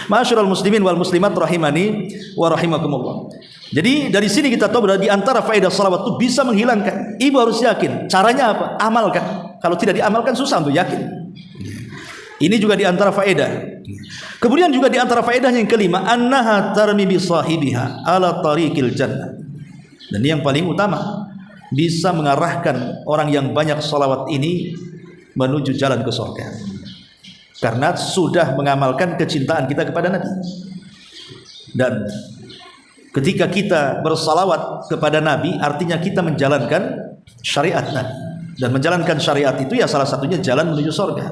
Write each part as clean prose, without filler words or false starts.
Ma'asyiral muslimin wal muslimat rahimani wa rahimakumullah. Jadi dari sini kita tahu bahwa di antara faedah salawat itu bisa menghilangkan. Ibu harus yakin. Caranya apa? Amalkan. Kalau tidak diamalkan susah untuk yakin. Ini juga di antara faedah. Kemudian juga di antara faedahnya yang kelima, annaha tarmi bi sahibiha ala tariqil jannah. Dan ini yang paling utama, bisa mengarahkan orang yang banyak salawat ini menuju jalan ke surga. Karena sudah mengamalkan kecintaan kita kepada Nabi. Dan ketika kita bersalawat kepada Nabi, artinya kita menjalankan syariat Nabi. Dan menjalankan syariat itu ya salah satunya jalan menuju surga.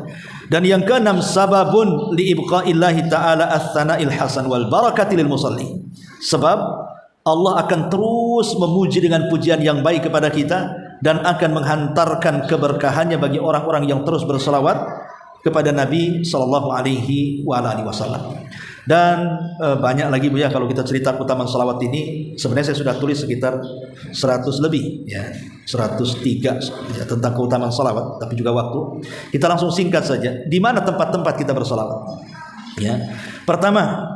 Dan yang keenam, sababun li ibqaillahi ta'ala ats-tsana'il hasan wal barakati lil musalli. Sebab Allah akan terus memuji dengan pujian yang baik kepada kita dan akan menghantarkan keberkahannya bagi orang-orang yang terus berselawat kepada Nabi sallallahu alaihi wasallam. Dan banyak lagi Bu ya, kalau kita cerita keutamaan salawat ini sebenarnya saya sudah tulis sekitar 100 lebih ya, 103 ya, tentang keutamaan salawat, tapi juga waktu kita langsung singkat saja. Di mana tempat-tempat kita bersalawat ya? Pertama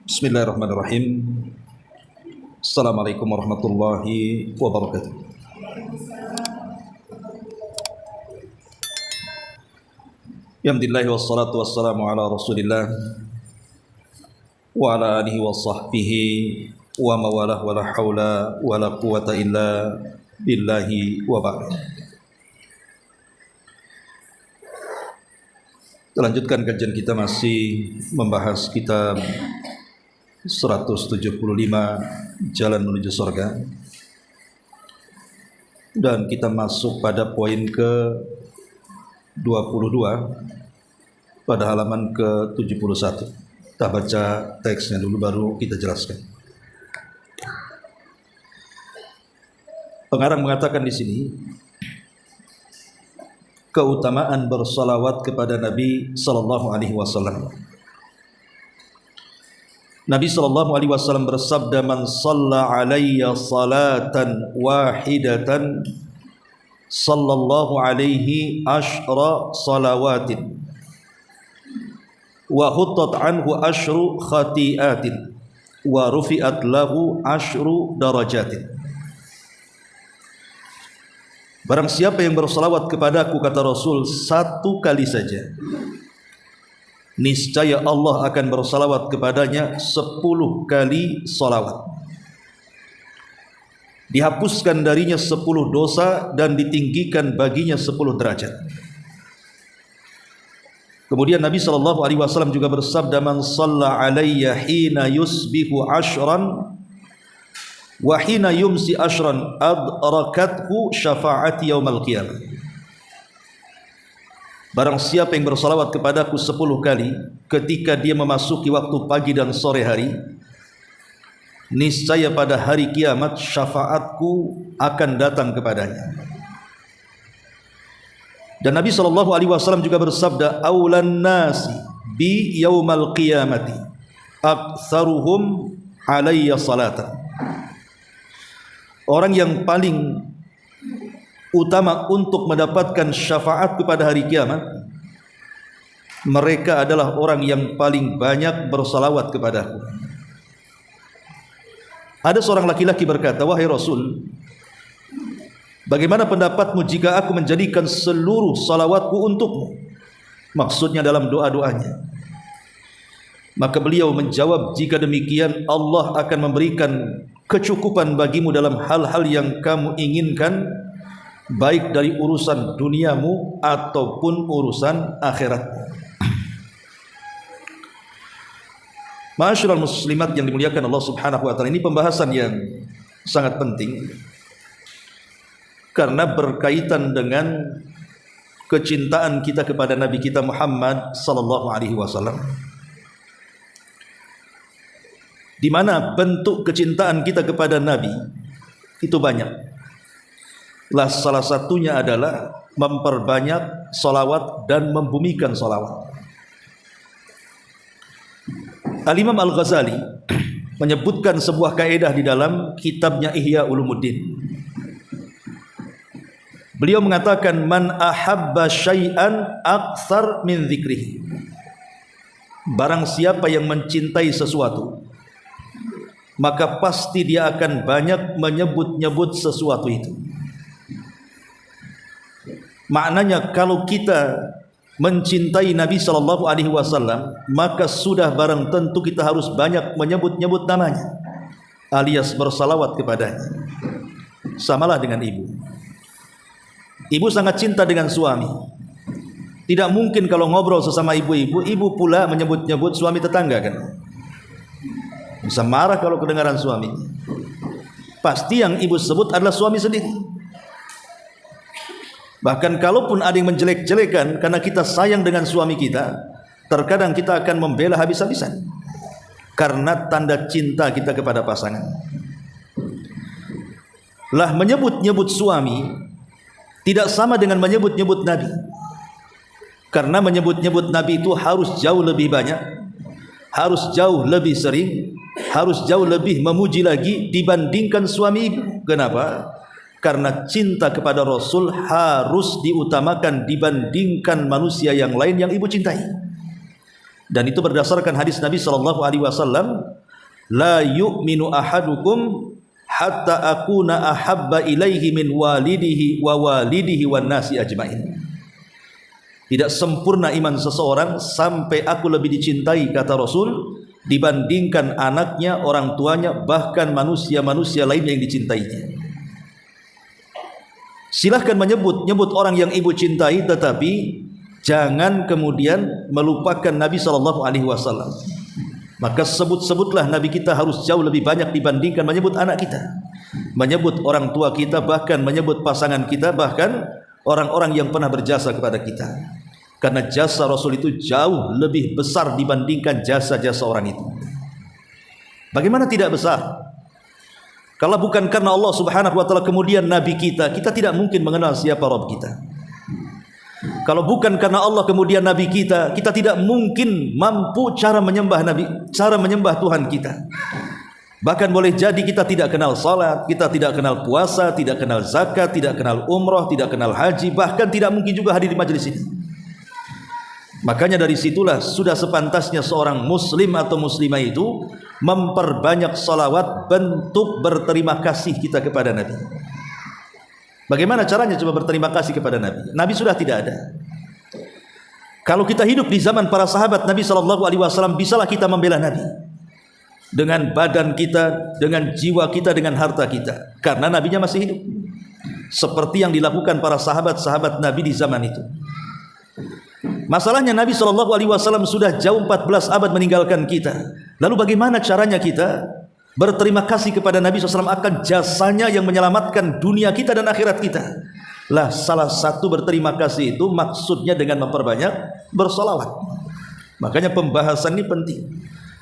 Bismillahirrahmanirrahim. Assalamualaikum warahmatullahi wabarakatuh. Alhamdulillah wassalatu wassalamu ala Rasulillah wa ala alihi wa sahbihi wa mawalah wa la haula wa la quwata illa billahi wa ba'd. Kita lanjutkan kajian kita, masih membahas kitab 175 Jalan Menuju Surga, dan kita masuk pada poin ke 22 pada halaman ke 71. Kita baca teksnya dulu baru kita jelaskan. Pengarang mengatakan di sini keutamaan bersalawat kepada Nabi sallallahu alaihi wasallam. Nabi sallallahu alaihi wasallam bersabda, "Man shalla alayya salatan wahidatan sallallahu alaihi asyra salawatin wa huttat anhu asyru khati'atin wa rufi'at lahu asyru darajatin." Barang siapa yang bersalawat kepadaku, kata Rasul, 1 kali saja, niscaya Allah akan bersalawat kepadanya 10 kali salawat. Dihapuskan darinya 10 dosa dan ditinggikan baginya 10 derajat. Kemudian Nabi SAW juga bersabda, "Man shalla alayya hina yusbihu ashran wa hina yumsi ashran adrakathu syafa'ati yaumal qiyamah." Barang siapa yang bersalawat kepadaku 10 kali ketika dia memasuki waktu pagi dan sore hari, niscaya pada hari kiamat syafaatku akan datang kepadanya. Dan Nabi SAW juga bersabda, "Aulan nasi bi yaumal qiyamati aktsaruhum alayya salatan." Orang yang paling utama untuk mendapatkan syafaat pada hari kiamat, mereka adalah orang yang paling banyak bersalawat kepadaku. Ada seorang laki-laki berkata, "Wahai Rasul, bagaimana pendapatmu jika aku menjadikan seluruh salawatku untukmu?" Maksudnya dalam doa-doanya. Maka beliau menjawab, "Jika demikian, Allah akan memberikan kecukupan bagimu dalam hal-hal yang kamu inginkan, baik dari urusan duniamu ataupun urusan akhiratmu." Ma'asyiral muslimat yang dimuliakan Allah Subhanahu wa taala, ini pembahasan yang sangat penting karena berkaitan dengan kecintaan kita kepada Nabi kita Muhammad sallallahu alaihi wasallam, di mana bentuk kecintaan kita kepada Nabi itu banyak. Salah satunya adalah memperbanyak salawat dan membumikan salawat. Al-Imam Al-Ghazali menyebutkan sebuah kaidah di dalam kitabnya Ihya Ulumuddin. Beliau mengatakan man ahabba syai'an aktsar min dzikrihi. Barang siapa yang mencintai sesuatu, maka pasti dia akan banyak menyebut-nyebut sesuatu itu. Maknanya kalau kita mencintai Nabi sallallahu alaihi wasallam, maka sudah barang tentu kita harus banyak menyebut-nyebut namanya, alias bersalawat kepadanya. Samalah dengan ibu. Ibu sangat cinta dengan suami. Tidak mungkin kalau ngobrol sesama ibu-ibu, ibu pula menyebut-nyebut suami tetangga kan? Bisa marah kalau kedengaran suami. Pasti yang ibu sebut adalah suami sendiri. Bahkan kalaupun ada yang menjelek-jelekan karena kita sayang dengan suami kita, terkadang kita akan membela habis-habisan karena tanda cinta kita kepada pasangan. Lah menyebut-nyebut suami tidak sama dengan menyebut-nyebut Nabi. Karena menyebut-nyebut Nabi itu harus jauh lebih banyak, harus jauh lebih sering, harus jauh lebih memuji lagi dibandingkan suami ibu. Kenapa? Karena cinta kepada Rasul harus diutamakan dibandingkan manusia yang lain yang ibu cintai. Dan itu berdasarkan hadis Nabi sallallahu alaihi wasallam, la yu'minu ahadukum hatta akuna ahabba ilaihi min walidihi wa walidihi wan nasi ajmain. Tidak sempurna iman seseorang sampai aku lebih dicintai, kata Rasul, dibandingkan anaknya, orang tuanya, bahkan manusia-manusia lain yang dicintainya. Silahkan menyebut orang yang ibu cintai, tetapi jangan kemudian melupakan Nabi SAW. Maka sebut-sebutlah Nabi kita harus jauh lebih banyak dibandingkan menyebut anak kita, menyebut orang tua kita, bahkan menyebut pasangan kita, bahkan orang-orang yang pernah berjasa kepada kita. Karena jasa Rasul itu jauh lebih besar dibandingkan jasa-jasa orang itu. Bagaimana tidak besar? Kalau bukan karena Allah Subhanahu wa taala kemudian Nabi kita, kita tidak mungkin mengenal siapa Rabb kita. Kalau bukan karena Allah kemudian Nabi kita, kita tidak mungkin mampu cara menyembah Nabi, cara menyembah Tuhan kita. Bahkan boleh jadi kita tidak kenal salat, kita tidak kenal puasa, tidak kenal zakat, tidak kenal umrah, tidak kenal haji, bahkan tidak mungkin juga hadir di majelis ini. Makanya dari situlah sudah sepantasnya seorang muslim atau muslimah itu memperbanyak salawat, bentuk berterima kasih kita kepada Nabi. Bagaimana caranya coba berterima kasih kepada Nabi? Nabi sudah tidak ada. Kalau kita hidup di zaman para sahabat Nabi SAW, bisalah kita membela Nabi dengan badan kita, dengan jiwa kita, dengan harta kita, karena Nabinya masih hidup, seperti yang dilakukan para sahabat-sahabat Nabi di zaman itu. Masalahnya Nabi SAW sudah jauh 14 abad meninggalkan kita. Lalu bagaimana caranya kita berterima kasih kepada Nabi SAW akan jasanya yang menyelamatkan dunia kita dan akhirat kita? Lah salah satu berterima kasih itu maksudnya dengan memperbanyak bersolawat. Makanya pembahasan ini penting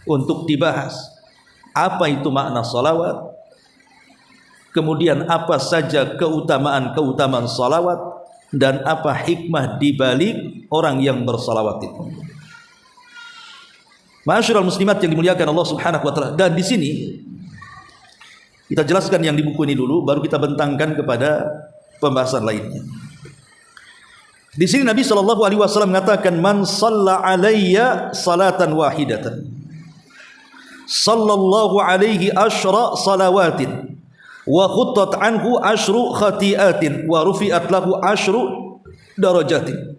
untuk dibahas. Apa itu makna solawat? Kemudian apa saja keutamaan-keutamaan solawat? Dan apa hikmah dibalik orang yang bersalawat itu? Ma'asyiral muslimat yang dimuliakan Allah Subhanahu wa taala. Dan di sini kita jelaskan yang di buku ini dulu, baru kita bentangkan kepada pembahasan lainnya. Di sini Nabi sallallahu alaihi wasallam mengatakan, "Man shalla alayya salatan wahidatan, sallallahu alaihi asyra salawatin, wa khuttat anhu asyru khati'atin, wa rufi'at lahu asyru darajatin."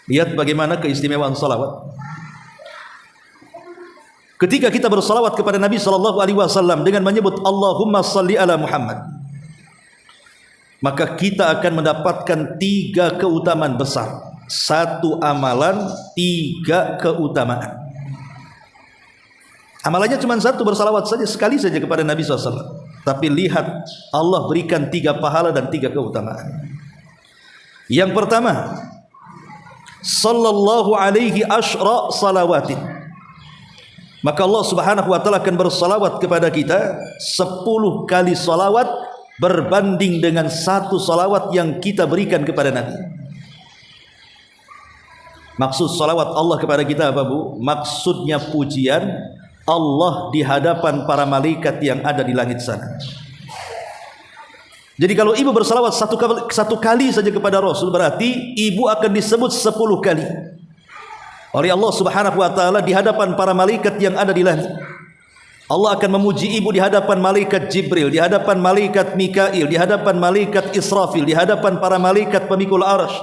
Lihat bagaimana keistimewaan salawat. Ketika kita bersalawat kepada Nabi sallallahu alaihi wasallam dengan menyebut Allahumma salli ala Muhammad, maka kita akan mendapatkan 3 keutamaan besar. 1 amalan, 3 keutamaan. Amalannya cuma 1, bersalawat saja, sekali saja kepada Nabi SAW. Tapi lihat, Allah berikan 3 pahala dan 3 keutamaan. Yang pertama, sallallahu alaihi asyra salawatin. Maka Allah Subhanahu wa taala akan bersalawat kepada kita 10 kali salawat berbanding dengan satu salawat yang kita berikan kepada Nabi. Maksud salawat Allah kepada kita apa, Bu? Maksudnya pujian Allah di hadapan para malaikat yang ada di langit sana. Jadi kalau ibu bersalawat satu kali saja kepada Rasul, berarti ibu akan disebut 10 kali oleh Allah Subhanahu wa taala di hadapan para malaikat yang ada di langit. Allah akan memuji ibu di hadapan malaikat Jibril, di hadapan malaikat Mikail, di hadapan malaikat Israfil, di hadapan para malaikat pemikul arsy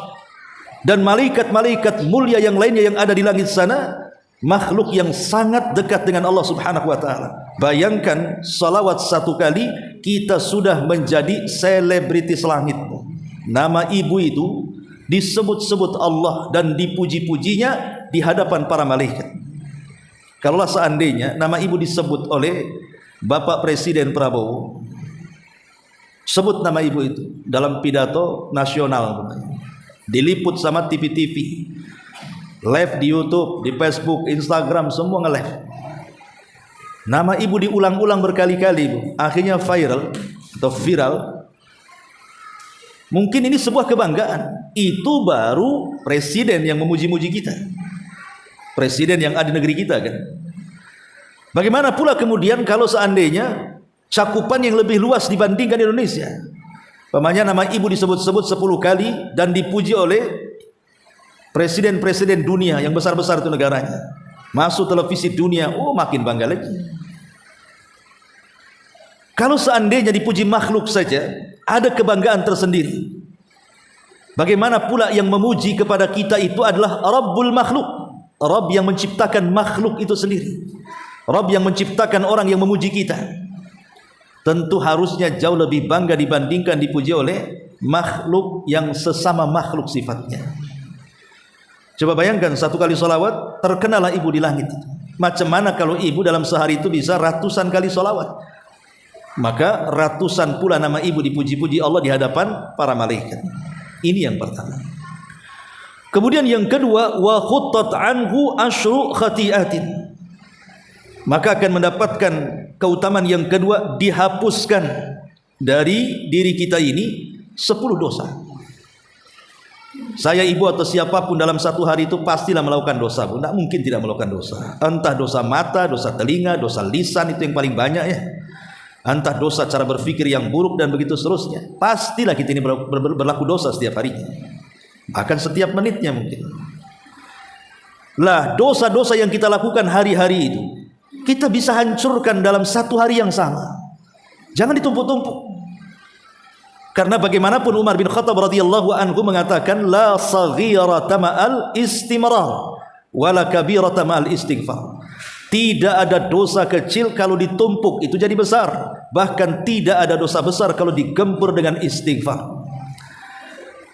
dan malaikat-malaikat mulia yang lainnya yang ada di langit sana, makhluk yang sangat dekat dengan Allah Subhanahu wa taala. Bayangkan salawat satu kali kita sudah menjadi selebritis langit. Nama ibu itu disebut-sebut Allah dan dipuji-pujinya di hadapan para malaikat. Kalaulah seandainya nama ibu disebut oleh Bapak Presiden Prabowo, sebut nama ibu itu dalam pidato nasional, diliput sama TV-TV, live di YouTube, di Facebook, Instagram, semua nge-live. Nama ibu diulang-ulang berkali-kali, Bu. Akhirnya viral atau viral. Mungkin ini sebuah kebanggaan. Itu baru presiden yang memuji-muji kita, presiden yang ada di negeri kita, kan? Bagaimana pula kemudian kalau seandainya cakupan yang lebih luas dibandingkan Indonesia? Pamannya nama ibu disebut-sebut 10 kali dan dipuji oleh presiden-presiden dunia yang besar-besar itu negaranya. Masuk televisi dunia, oh makin bangga lagi. Kalau seandainya dipuji makhluk saja, ada kebanggaan tersendiri. Bagaimana pula yang memuji kepada kita itu adalah Rabbul makhluk, Rabb yang menciptakan makhluk itu sendiri, Rabb yang menciptakan orang yang memuji kita. Tentu harusnya jauh lebih bangga dibandingkan dipuji oleh makhluk yang sesama makhluk sifatnya. Coba bayangkan satu kali salawat terkenalah ibu di langit. Macam mana kalau ibu dalam sehari itu bisa ratusan kali salawat? Maka ratusan pula nama ibu dipuji-puji Allah di hadapan para malaikat. Ini yang pertama. Kemudian yang kedua, wa khuttat anhu asyru khati'atin. Maka akan mendapatkan keutamaan yang kedua, dihapuskan dari diri kita ini 10 dosa. Saya, ibu atau siapapun dalam satu hari itu pastilah melakukan dosa, Bu. Tidak mungkin tidak melakukan dosa. Entah dosa mata, dosa telinga, dosa lisan, itu yang paling banyak ya. Entah dosa cara berpikir yang buruk dan begitu seterusnya. Pastilah kita ini berlaku dosa setiap harinya, bahkan setiap menitnya mungkin. Lah dosa-dosa yang kita lakukan hari-hari itu kita bisa hancurkan dalam satu hari yang sama. Jangan ditumpuk-tumpuk. Karena bagaimanapun Umar bin Khattab radhiyallahu anhu mengatakan la saghirata ma'al istimrar wala kabirata ma'al istighfar. Tidak ada dosa kecil kalau ditumpuk itu jadi besar. Bahkan tidak ada dosa besar kalau digempur dengan istighfar.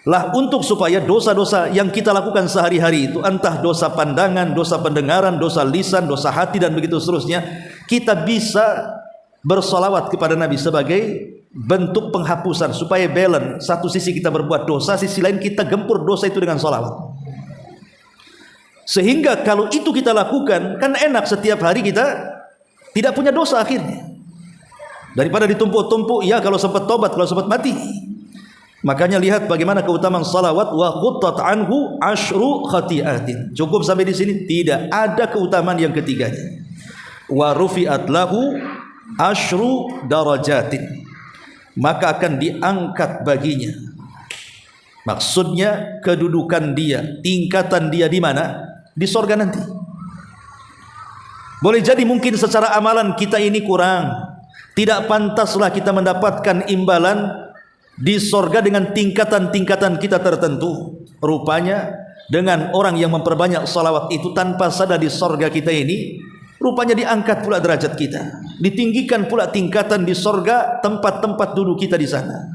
Lah untuk supaya dosa-dosa yang kita lakukan sehari-hari itu, entah dosa pandangan, dosa pendengaran, dosa lisan, dosa hati dan begitu seterusnya, kita bisa bersolawat kepada Nabi sebagai bentuk penghapusan supaya balance. Satu sisi kita berbuat dosa, sisi lain kita gempur dosa itu dengan solawat. Sehingga kalau itu kita lakukan, kan enak, setiap hari kita tidak punya dosa akhirnya. Daripada ditumpuk-tumpuk, ya kalau sempat tobat, kalau sempat mati. Makanya lihat bagaimana keutamaan salawat, wa khuttat anhu asyru khati'atin. Cukup sampai di sini? Tidak, ada keutamaan yang ketiganya. Wa rufi'at lahu asyru darajatin. Maka akan diangkat baginya. Maksudnya kedudukan dia, tingkatan dia di mana? Di sorga nanti. Boleh jadi mungkin secara amalan kita ini kurang, tidak pantaslah kita mendapatkan imbalan di sorga dengan tingkatan-tingkatan kita tertentu. Rupanya dengan orang yang memperbanyak salawat itu, tanpa sadar di sorga kita ini rupanya diangkat pula derajat kita, ditinggikan pula tingkatan di sorga tempat-tempat duduk kita di sana.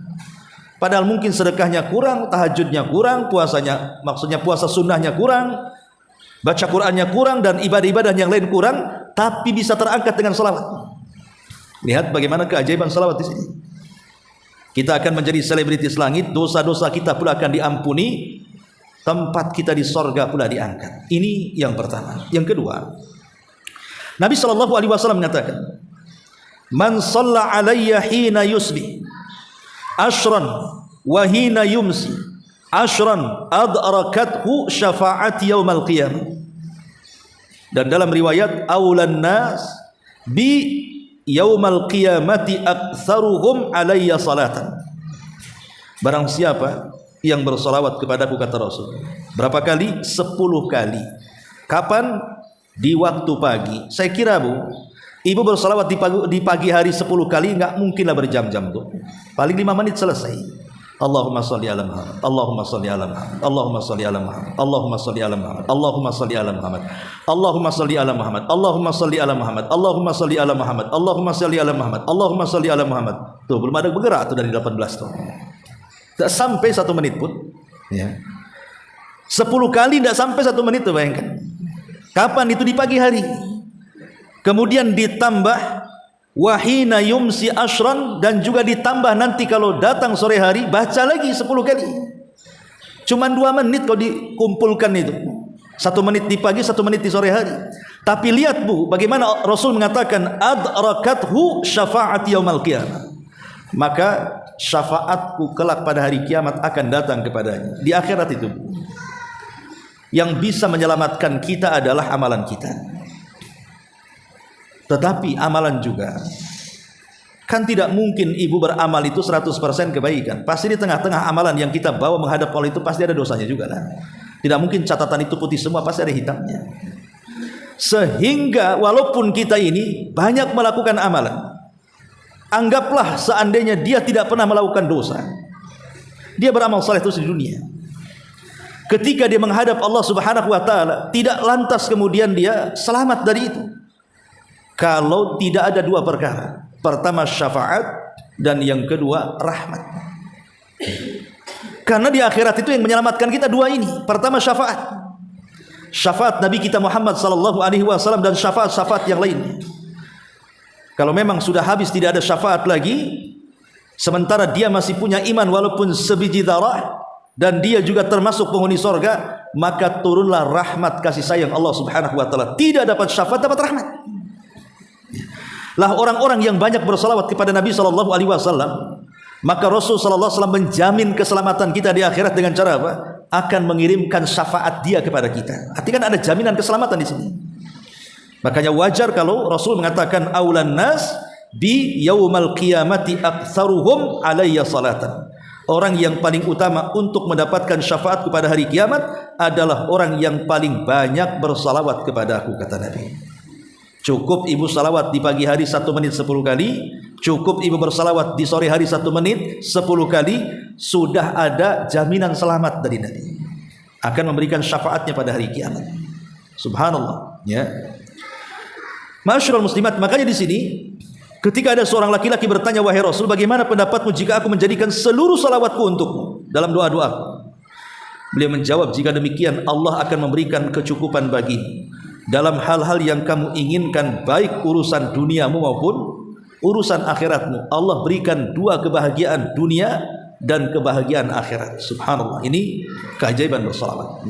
Padahal mungkin sedekahnya kurang, tahajudnya kurang, puasanya, maksudnya puasa sunnahnya kurang, baca Qur'annya kurang, dan ibadah-ibadah yang lain kurang, tapi bisa terangkat dengan salawat. Lihat bagaimana keajaiban salawat di sini. Kita akan menjadi selebritis langit, dosa-dosa kita pula akan diampuni, tempat kita di sorga pula diangkat. Ini yang pertama. Yang kedua, Nabi SAW mengatakan, man shalla alayya hina yusbih ashran wa hina yumsi ashran adrakathu syafa'at yaumal qiyamah. Dan dalam riwayat aulan nas bi yaumal qiyamati aktsaruhum alayya salatan. Barang siapa yang bersalawat kepadaku, kata Rasul, berapa kali? 10 kali. Kapan? Di waktu pagi. Saya kira Bu, ibu bersalawat di pagi hari 10 kali, enggak mungkinlah berjam-jam tuh. Paling 5 menit selesai. Allahumma shalli ala Muhammad, Allahumma shalli ala Muhammad, Allahumma shalli ala Muhammad, Allahumma shalli ala Muhammad, Allahumma shalli ala Muhammad, Allahumma shalli ala Muhammad, Allahumma shalli ala Muhammad, Allahumma shalli ala Muhammad, Allahumma shalli ala Muhammad, Allahumma shalli ala Muhammad. Tuh belum ada bergerak tuh dari 18 tuh. Tidak sampai 1 menit pun, ya. 10 kali tidak sampai 1 menit tuh, bayangkan. Kapan itu? Di pagi hari. Kemudian ditambah wahina yumsi ashran, dan juga ditambah nanti kalau datang sore hari baca lagi 10 kali. Cuman 2 menit kalau dikumpulkan itu. 1 menit di pagi, 1 menit di sore hari. Tapi lihat Bu, bagaimana Rasul mengatakan adrakathu syafa'at yaumal qiyamah. Maka syafaatku kelak pada hari kiamat akan datang kepadanya. Di akhirat itu yang bisa menyelamatkan kita adalah amalan kita. Tetapi amalan juga, kan tidak mungkin ibu beramal itu 100% kebaikan. Pasti di tengah-tengah amalan yang kita bawa menghadap Allah itu pasti ada dosanya juga lah. Tidak mungkin catatan itu putih semua, pasti ada hitamnya. Sehingga walaupun kita ini banyak melakukan amalan, anggaplah seandainya dia tidak pernah melakukan dosa, dia beramal saleh terus di dunia. Ketika dia menghadap Allah Subhanahu wa taala, tidak lantas kemudian dia selamat dari itu. Kalau tidak ada 2 perkara. Pertama syafaat, dan yang kedua rahmat. Karena di akhirat itu yang menyelamatkan kita 2 ini. Pertama syafaat. Syafaat Nabi kita Muhammad sallallahu alaihi wasallam, dan syafaat-syafaat yang lainnya. Kalau memang sudah habis, tidak ada syafaat lagi, sementara dia masih punya iman walaupun sebiji darah, dan dia juga termasuk penghuni sorga, maka turunlah rahmat kasih sayang Allah Subhanahu wa taala. Tidak dapat syafaat, dapat rahmat. Lah orang-orang yang banyak bersalawat kepada Nabi sallallahu alaihi wasallam, maka Rasul sallallahu alaihi wasallam menjamin keselamatan kita di akhirat dengan cara apa? Akan mengirimkan syafaat dia kepada kita. Artinya kan ada jaminan keselamatan di sini. Makanya wajar kalau Rasul mengatakan aulan nas bi yaumal qiyamati aktsaruhum alayya salatan. Orang yang paling utama untuk mendapatkan syafaat pada hari kiamat adalah orang yang paling banyak bersalawat kepada aku, kata Nabi. Cukup ibu salawat di pagi hari 1 menit 10 kali, cukup ibu bersalawat di sore hari 1 menit 10 kali, sudah ada jaminan selamat dari Nabi. Akan memberikan syafaatnya pada hari kiamat. Subhanallah, ya. Masyarul muslimat, makanya di sini ketika ada seorang laki-laki bertanya, wahai Rasul, bagaimana pendapatmu jika aku menjadikan seluruh salawatku untukmu dalam doa-doaku? Beliau menjawab, jika demikian Allah akan memberikan kecukupan bagimu dalam hal-hal yang kamu inginkan, baik urusan duniamu maupun urusan akhiratmu. Allah berikan 2 kebahagiaan dunia dan kebahagiaan akhirat. Subhanallah, ini keajaiban bersalawat.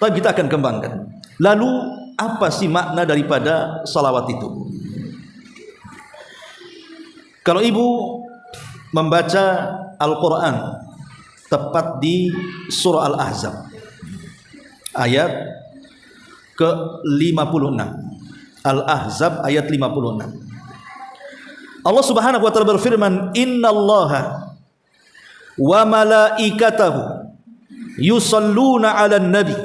Tapi kita akan kembangkan. Lalu apa sih makna daripada salawat itu? Kalau ibu membaca Al-Quran tepat di surah Al-Ahzab ayat ke-56, Al-Ahzab ayat 56, Allah Subhanahu wa taala berfirman, innallaha wa malaikatahu yusalluna 'alan nabi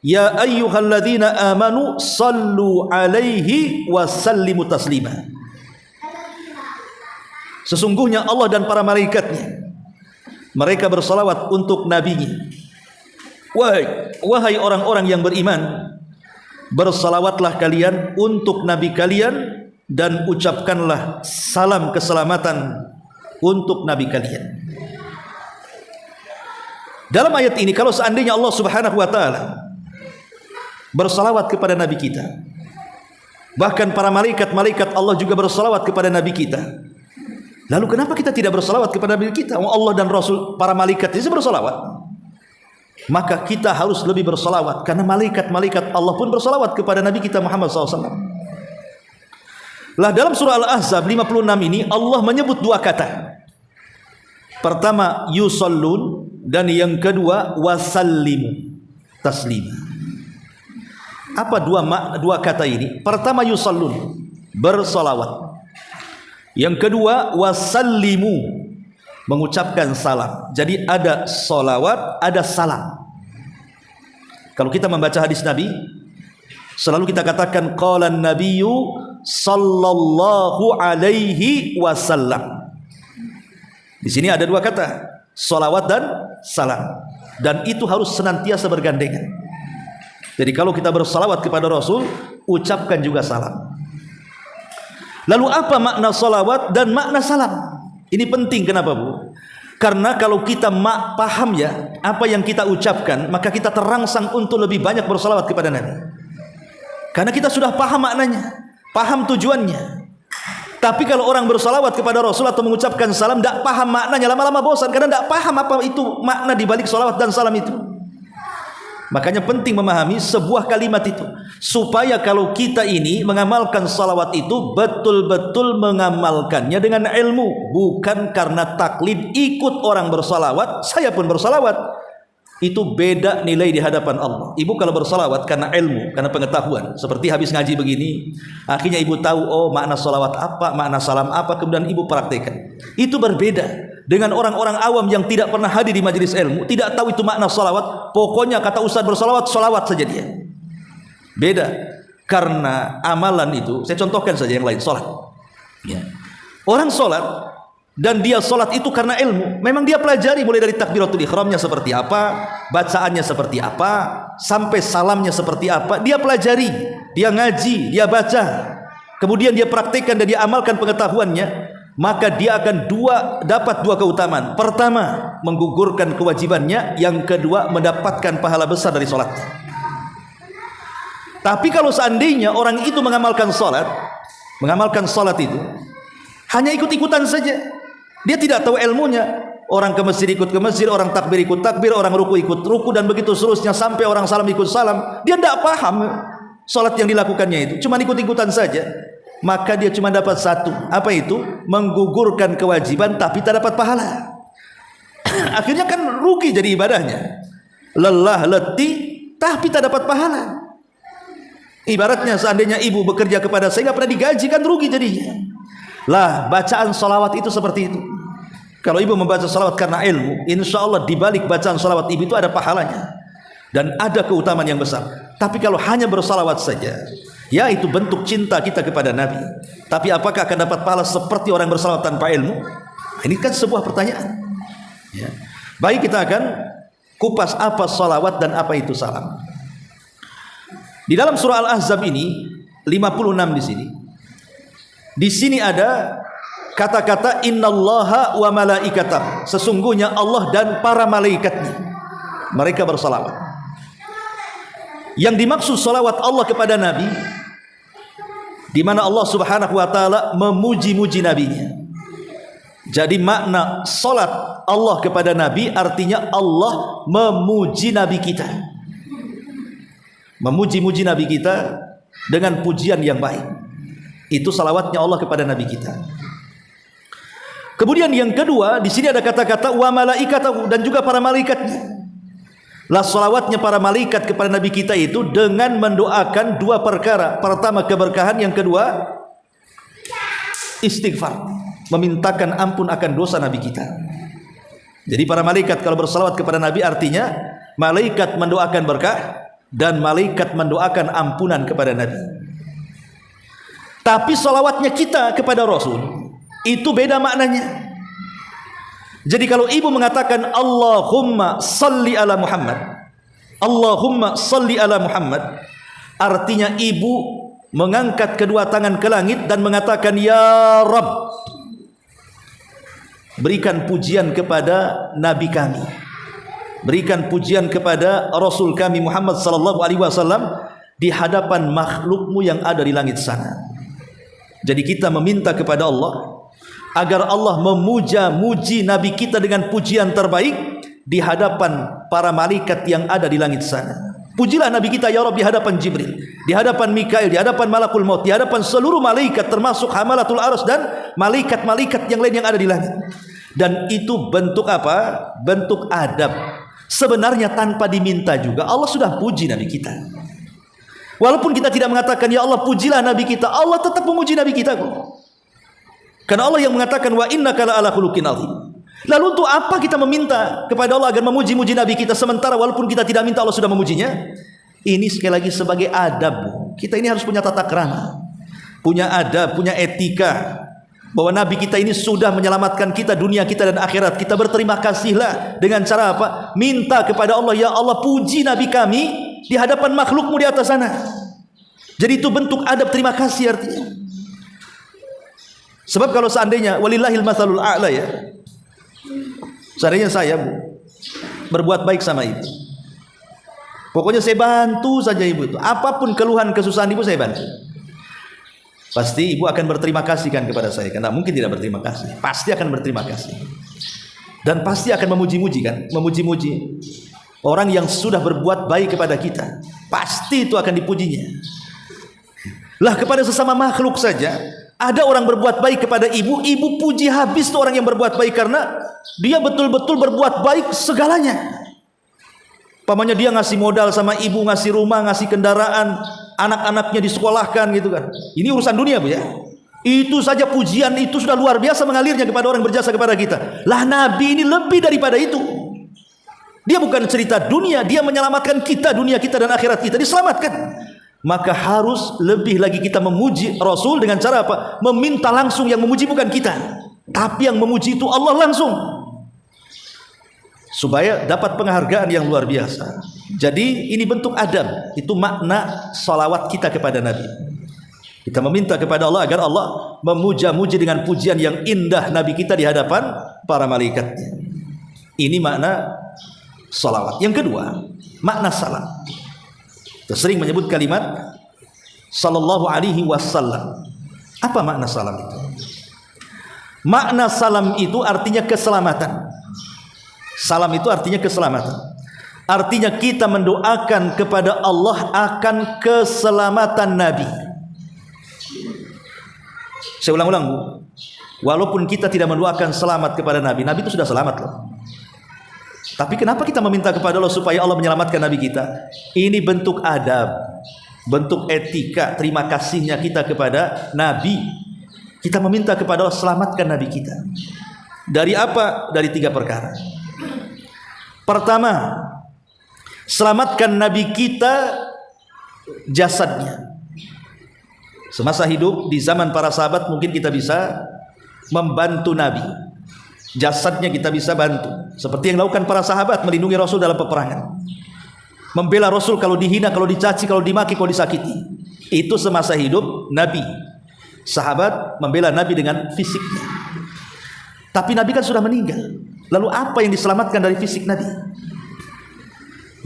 ya ayyuhalladzina amanu sallu 'alaihi wa sallimu taslima. Sesungguhnya Allah dan para malaikatnya, mereka bersalawat untuk nabinya. Wahai orang-orang yang beriman, bersalawatlah kalian untuk nabi kalian, dan ucapkanlah salam keselamatan untuk nabi kalian. Dalam ayat ini, kalau seandainya Allah Subhanahu wa taala bersalawat kepada nabi kita, bahkan para malaikat-malaikat Allah juga bersalawat kepada nabi kita, lalu kenapa kita tidak bersalawat kepada nabi kita? Allah dan Rasul, para malaikat itu bersalawat. Maka kita harus lebih bersalawat, karena malaikat-malaikat Allah pun bersalawat kepada nabi kita Muhammad SAW. Lah dalam surah Al-Ahzab 56 ini Allah menyebut 2 kata. Pertama yusallun, dan yang kedua wasallimu, taslima. Apa dua kata ini? Pertama yusallun, bersolawat. Yang kedua wasallimu, mengucapkan salam. Jadi ada solawat, ada salam. Kalau kita membaca hadis Nabi, selalu kita katakan qala an-nabiyyu sallallahu alaihi wasallam. Di sini ada dua kata, salawat dan salam, dan itu harus senantiasa bergandengan. Jadi kalau kita bersalawat kepada Rasul, ucapkan juga salam. Lalu apa makna salawat dan makna salam? Ini penting. Kenapa, Bu? Karena kalau kita paham ya apa yang kita ucapkan, maka kita terangsang untuk lebih banyak bersalawat kepada Nabi. Karena kita sudah paham maknanya, paham tujuannya. Tapi kalau orang bersalawat kepada Rasul atau mengucapkan salam, tidak paham maknanya, lama-lama bosan karena tidak paham apa itu makna di balik salawat dan salam itu. Makanya penting memahami sebuah kalimat itu, supaya kalau kita ini mengamalkan salawat itu betul-betul mengamalkannya dengan ilmu, bukan karena taklid ikut orang bersalawat, saya pun bersalawat. Itu beda nilai di hadapan Allah. Ibu kalau bersalawat karena ilmu, karena pengetahuan, seperti habis ngaji begini, akhirnya ibu tahu, oh makna salawat apa, makna salam apa, kemudian ibu praktekkan. Itu berbeda dengan orang-orang awam yang tidak pernah hadir di majelis ilmu, tidak tahu itu makna salawat. Pokoknya kata ustaz bersalawat, salawat saja dia. Beda. Karena amalan itu, saya contohkan saja yang lain, salat. Ya. Orang salat dan dia salat itu karena ilmu. Memang dia pelajari mulai dari takbiratul ihramnya seperti apa, bacaannya seperti apa, sampai salamnya seperti apa. Dia pelajari, dia ngaji, dia baca. Kemudian dia praktikkan dan dia amalkan pengetahuannya, maka dia akan dapat dua keutamaan. Pertama, menggugurkan kewajibannya. Yang kedua, mendapatkan pahala besar dari salatnya. Tapi kalau seandainya orang itu mengamalkan salat itu hanya ikut-ikutan saja, dia tidak tahu ilmunya. Orang ke masjid ikut ke masjid, orang takbir ikut takbir, orang ruku ikut ruku, dan begitu seterusnya sampai orang salam ikut salam. Dia tidak paham salat yang dilakukannya itu, cuma ikut-ikutan saja. Maka dia cuma dapat satu, apa itu? Menggugurkan kewajiban tapi tak dapat pahala. Akhirnya kan rugi jadi ibadahnya, lelah letih tapi tak dapat pahala. Ibaratnya seandainya ibu bekerja kepada saya, nggak pernah digaji, kan rugi jadinya. Lah, bacaan salawat itu seperti itu. Kalau ibu membaca salawat karena ilmu, insya Allah di balik bacaan salawat ibu itu ada pahalanya dan ada keutamaan yang besar. Tapi kalau hanya bersalawat saja, ya itu bentuk cinta kita kepada Nabi. Tapi apakah akan dapat pahala seperti orang bersalawat tanpa ilmu? Ini kan sebuah pertanyaan. Ya. Baik, kita akan kupas apa salawat dan apa itu salam. Di dalam surah Al-Ahzab ini 56 di sini. Di sini ada kata-kata innallaha wa malaikatahu. Sesungguhnya Allah dan para malaikatnya, mereka bersalawat. Yang dimaksud salawat Allah kepada Nabi, di mana Allah Subhanahu wa taala memuji-muji nabinya. Jadi makna salat Allah kepada Nabi artinya Allah memuji Nabi kita. Memuji-muji Nabi kita dengan pujian yang baik. Itu salawatnya Allah kepada Nabi kita. Kemudian yang kedua, di sini ada kata-kata wa malaikatahu, dan juga para malaikatnya. Lah salawatnya para malaikat kepada Nabi kita itu dengan mendoakan dua perkara. Pertama keberkahan, yang kedua istighfar, memintakan ampun akan dosa Nabi kita. Jadi para malaikat kalau bersalawat kepada Nabi artinya malaikat mendoakan berkah dan malaikat mendoakan ampunan kepada Nabi. Tapi salawatnya kita kepada Rasul itu beda maknanya. Jadi kalau ibu mengatakan Allahumma salli ala Muhammad, Allahumma salli ala Muhammad, artinya ibu mengangkat kedua tangan ke langit dan mengatakan ya Rabb, berikan pujian kepada Nabi kami, berikan pujian kepada Rasul kami Muhammad sallallahu alaihi wasallam di hadapan makhlukmu yang ada di langit sana. Jadi kita meminta kepada Allah agar Allah memuja-muji Nabi kita dengan pujian terbaik di hadapan para malaikat yang ada di langit sana. Pujilah Nabi kita ya Rabb di hadapan Jibril, di hadapan Mikail, di hadapan Malakul Maut, di hadapan seluruh malaikat termasuk Hamalatul Arsy dan malaikat-malaikat yang lain yang ada di langit. Dan itu bentuk apa? Bentuk adab. Sebenarnya tanpa diminta juga Allah sudah puji Nabi kita. Walaupun kita tidak mengatakan ya Allah pujilah Nabi kita, Allah tetap memuji Nabi kita kok. Karena Allah yang mengatakan wa innaka la'ala khuluqin azim. Lalu untuk apa kita meminta kepada Allah agar memuji-muji Nabi kita, sementara walaupun kita tidak minta Allah sudah memujinya? Ini sekali lagi sebagai adab. Kita ini harus punya tata krama, punya adab, punya etika, bahwa Nabi kita ini sudah menyelamatkan kita, dunia kita dan akhirat. Kita berterima kasihlah dengan cara apa? Minta kepada Allah, ya Allah puji Nabi kami di hadapan makhlukmu di atas sana. Jadi itu bentuk adab terima kasih artinya. Sebab kalau seandainya walillahil matsalul a'la ya, seandainya saya berbuat baik sama ibu, pokoknya saya bantu saja ibu itu, apapun keluhan kesusahan ibu saya bantu, pasti ibu akan berterima kasih kan kepada saya. Karena mungkin tidak berterima kasih, pasti akan berterima kasih. Dan pasti akan memuji-muji kan, memuji-muji orang yang sudah berbuat baik kepada kita, pasti itu akan dipujinya. Lah kepada sesama makhluk saja, ada orang berbuat baik kepada ibu, ibu puji habis tuh orang yang berbuat baik, karena dia betul-betul berbuat baik segalanya. Pamannya dia ngasih modal sama ibu, ngasih rumah, ngasih kendaraan, anak-anaknya disekolahkan gitu kan. Ini urusan dunia Bu ya. Itu saja pujian itu sudah luar biasa mengalirnya kepada orang berjasa kepada kita. Lah Nabi ini lebih daripada itu. Dia bukan cerita dunia, dia menyelamatkan kita, dunia kita dan akhirat kita diselamatkan. Maka harus lebih lagi kita memuji Rasul dengan cara apa? Meminta langsung, yang memuji bukan kita, tapi yang memuji itu Allah langsung, supaya dapat penghargaan yang luar biasa. Jadi ini bentuk adab, itu makna salawat kita kepada Nabi. Kita meminta kepada Allah agar Allah memuja-muji dengan pujian yang indah Nabi kita di hadapan para malaikatnya. Ini makna salawat. Yang kedua, makna salam. Kita sering menyebut kalimat sallallahu alaihi wasallam. Apa makna salam itu? Makna salam itu artinya keselamatan. Salam itu artinya keselamatan. Artinya kita mendoakan kepada Allah akan keselamatan Nabi. Saya ulang-ulang Bu, walaupun kita tidak mendoakan selamat kepada Nabi, Nabi itu sudah selamat loh. Tapi kenapa kita meminta kepada Allah supaya Allah menyelamatkan Nabi kita? Ini bentuk adab, bentuk etika, terima kasihnya kita kepada Nabi. Kita meminta kepada Allah selamatkan Nabi kita. Dari apa? Dari 3 perkara. Pertama, selamatkan Nabi kita jasadnya. Semasa hidup di zaman para sahabat mungkin kita bisa membantu Nabi. Jasadnya kita bisa bantu, seperti yang dilakukan para sahabat, melindungi Rasul dalam peperangan, membela Rasul kalau dihina, kalau dicaci, kalau dimaki, kalau disakiti. Itu semasa hidup Nabi. Sahabat membela Nabi dengan fisiknya. Tapi Nabi kan sudah meninggal. Lalu apa yang diselamatkan dari fisik Nabi?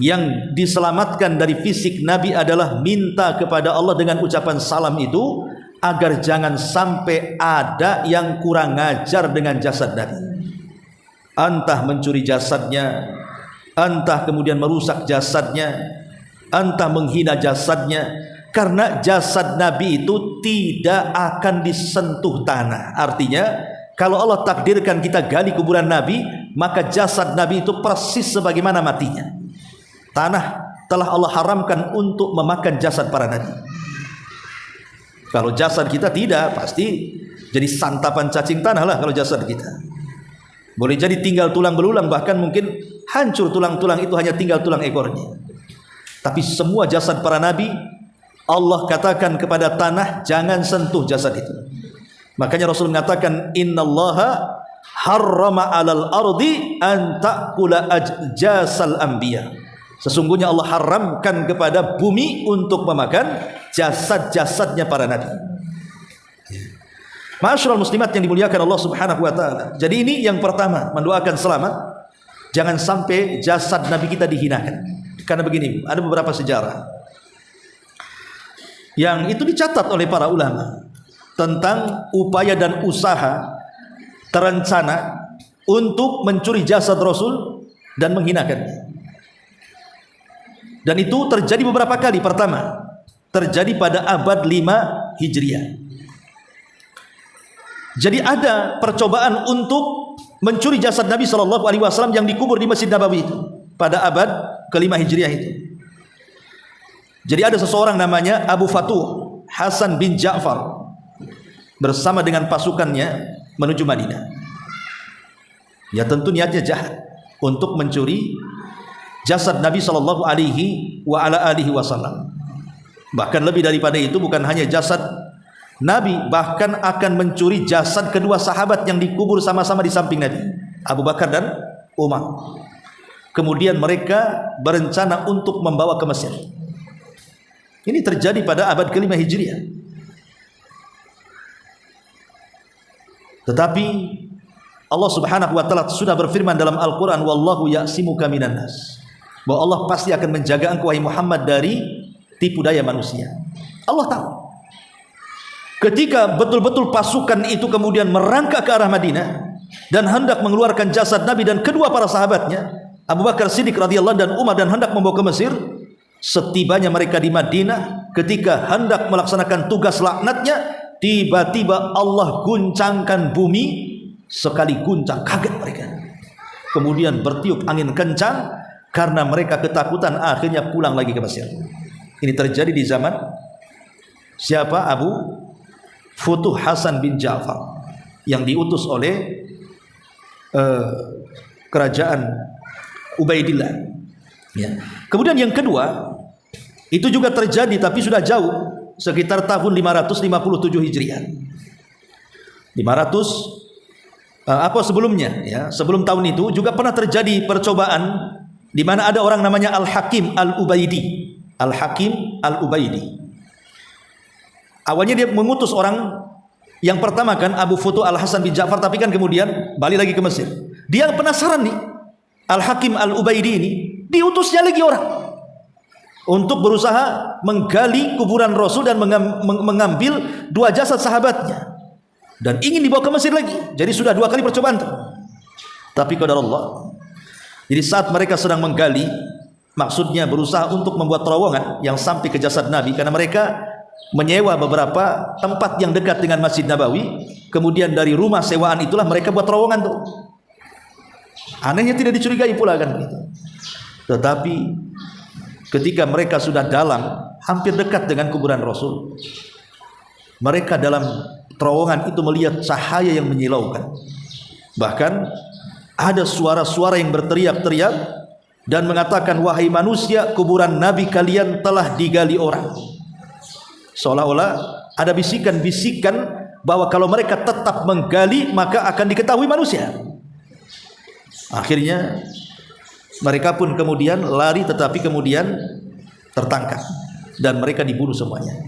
Yang diselamatkan dari fisik Nabi adalah minta kepada Allah dengan ucapan salam itu, agar jangan sampai ada yang kurang ajar dengan jasad Nabi. Entah mencuri jasadnya, entah kemudian merusak jasadnya, entah menghina jasadnya. Karena jasad Nabi itu tidak akan disentuh tanah. Artinya kalau Allah takdirkan kita gali kuburan Nabi, maka jasad Nabi itu persis sebagaimana matinya. Tanah telah Allah haramkan untuk memakan jasad para Nabi. Kalau jasad kita tidak, pasti jadi santapan cacing tanah lah kalau jasad kita. Boleh jadi tinggal tulang belulang, bahkan mungkin hancur tulang-tulang itu, hanya tinggal tulang ekornya. Tapi semua jasad para nabi, Allah katakan kepada tanah, jangan sentuh jasad itu. Makanya Rasul mengatakan, innallaha harrama 'alal ardi an ta'kula ajjasal anbiya. Sesungguhnya Allah haramkan kepada bumi untuk memakan jasad-jasadnya para nabi. Ma'asyiral muslimat yang dimuliakan Allah Subhanahu wa taala. Jadi ini yang pertama, mendoakan selamat, jangan sampai jasad nabi kita dihinakan. Karena begini, ada beberapa sejarah yang itu dicatat oleh para ulama tentang upaya dan usaha terencana untuk mencuri jasad Rasul dan menghinakannya. Dan itu terjadi beberapa kali. Pertama, terjadi pada abad 5 Hijriah. Jadi ada percobaan untuk mencuri jasad Nabi SAW yang dikubur di Masjid Nabawi itu pada abad ke-5 Hijriah itu. Jadi ada seseorang namanya Abu Fatuh Hasan bin Ja'far bersama dengan pasukannya menuju Madinah. Ya tentu niatnya jahat untuk mencuri jasad Nabi SAW. Bahkan lebih daripada itu, bukan hanya jasad Nabi, bahkan akan mencuri jasad kedua sahabat yang dikubur sama-sama di samping Nabi, Abu Bakar dan Umar. Kemudian mereka berencana untuk membawa ke Mesir. Ini terjadi pada abad ke-5 Hijriah. Tetapi Allah Subhanahu wa taala sudah berfirman dalam Al-Qur'an, wallahu ya'simuka minan nas, bahwa Allah pasti akan menjaga engkau wahai Muhammad dari tipu daya manusia. Allah tahu. Ketika betul-betul pasukan itu kemudian merangkak ke arah Madinah dan hendak mengeluarkan jasad Nabi dan kedua para sahabatnya, Abu Bakar Siddiq radhiyallahu dan Umar, dan hendak membawa ke Mesir, setibanya mereka di Madinah, ketika hendak melaksanakan tugas laknatnya, tiba-tiba Allah guncangkan bumi. Sekali guncang kaget mereka. Kemudian bertiup angin kencang karena mereka ketakutan, akhirnya pulang lagi ke Mesir. Ini terjadi di zaman siapa? Abu Futuh Hasan bin Ja'far yang diutus oleh kerajaan Ubaidillah. Ya. Kemudian yang kedua, itu juga terjadi tapi sudah jauh, sekitar tahun 557 Hijriah. 500 sebelumnya, ya, sebelum tahun itu juga pernah terjadi percobaan di mana ada orang namanya Al-Hakim Al-Ubaidi. Al-Hakim Al-Ubaidi. Awalnya dia mengutus orang yang pertama kan Abu Futuh Al-Hasan bin Ja'far, tapi kan kemudian balik lagi ke Mesir. Dia penasaran nih, Al-Hakim Al-Ubaidi ini diutusnya lagi orang untuk berusaha menggali kuburan Rasul dan mengambil dua jasad sahabatnya dan ingin dibawa ke Mesir lagi. Jadi sudah dua kali percobaan. Tapi qadar Allah. Jadi saat mereka sedang menggali, maksudnya berusaha untuk membuat terowongan yang sampai ke jasad Nabi, karena mereka menyewa beberapa tempat yang dekat dengan Masjid Nabawi. Kemudian dari rumah sewaan itulah mereka buat terowongan tuh. Anehnya tidak dicurigai pula kan begitu. Tetapi ketika mereka sudah dalam, hampir dekat dengan kuburan Rasul, mereka dalam terowongan itu melihat cahaya yang menyilaukan. Bahkan ada suara-suara yang berteriak-teriak dan mengatakan, wahai manusia, kuburan Nabi kalian telah digali orang. Seolah-olah ada bisikan-bisikan bahwa kalau mereka tetap menggali maka akan diketahui manusia. Akhirnya mereka pun kemudian lari, tetapi kemudian tertangkap dan mereka dibunuh semuanya.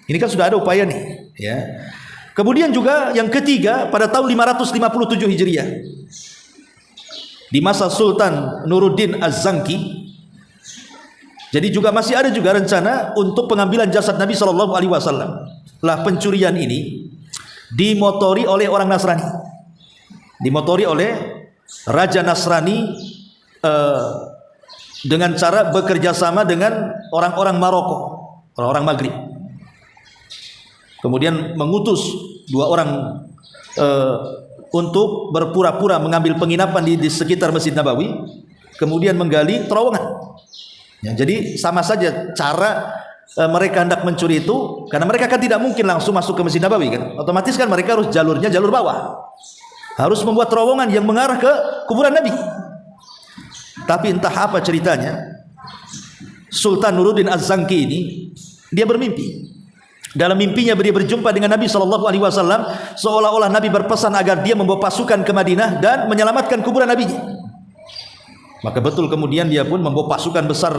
Ini kan sudah ada upaya nih, ya. Kemudian juga yang ketiga, pada tahun 557 Hijriah, di masa Sultan Nuruddin Az-Zanki, jadi juga masih ada juga rencana untuk pengambilan jasad Nabi SAW. Lah pencurian ini dimotori oleh orang Nasrani, dimotori oleh Raja Nasrani dengan cara bekerja sama dengan orang-orang Maroko, orang-orang Maghrib. Kemudian mengutus dua orang untuk berpura-pura mengambil penginapan di sekitar Masjid Nabawi, kemudian menggali terowongan. Ya, jadi sama saja cara mereka hendak mencuri itu, karena mereka kan tidak mungkin langsung masuk ke Masjid Nabawi kan. Otomatis kan mereka harus jalurnya jalur bawah. Harus membuat terowongan yang mengarah ke kuburan Nabi. Tapi entah apa ceritanya, Sultan Nuruddin Az-Zanki ini dia bermimpi. Dalam mimpinya dia berjumpa dengan Nabi SAW, seolah-olah Nabi berpesan agar dia membawa pasukan ke Madinah dan menyelamatkan kuburan Nabi-nya. Maka betul kemudian dia pun membawa pasukan besar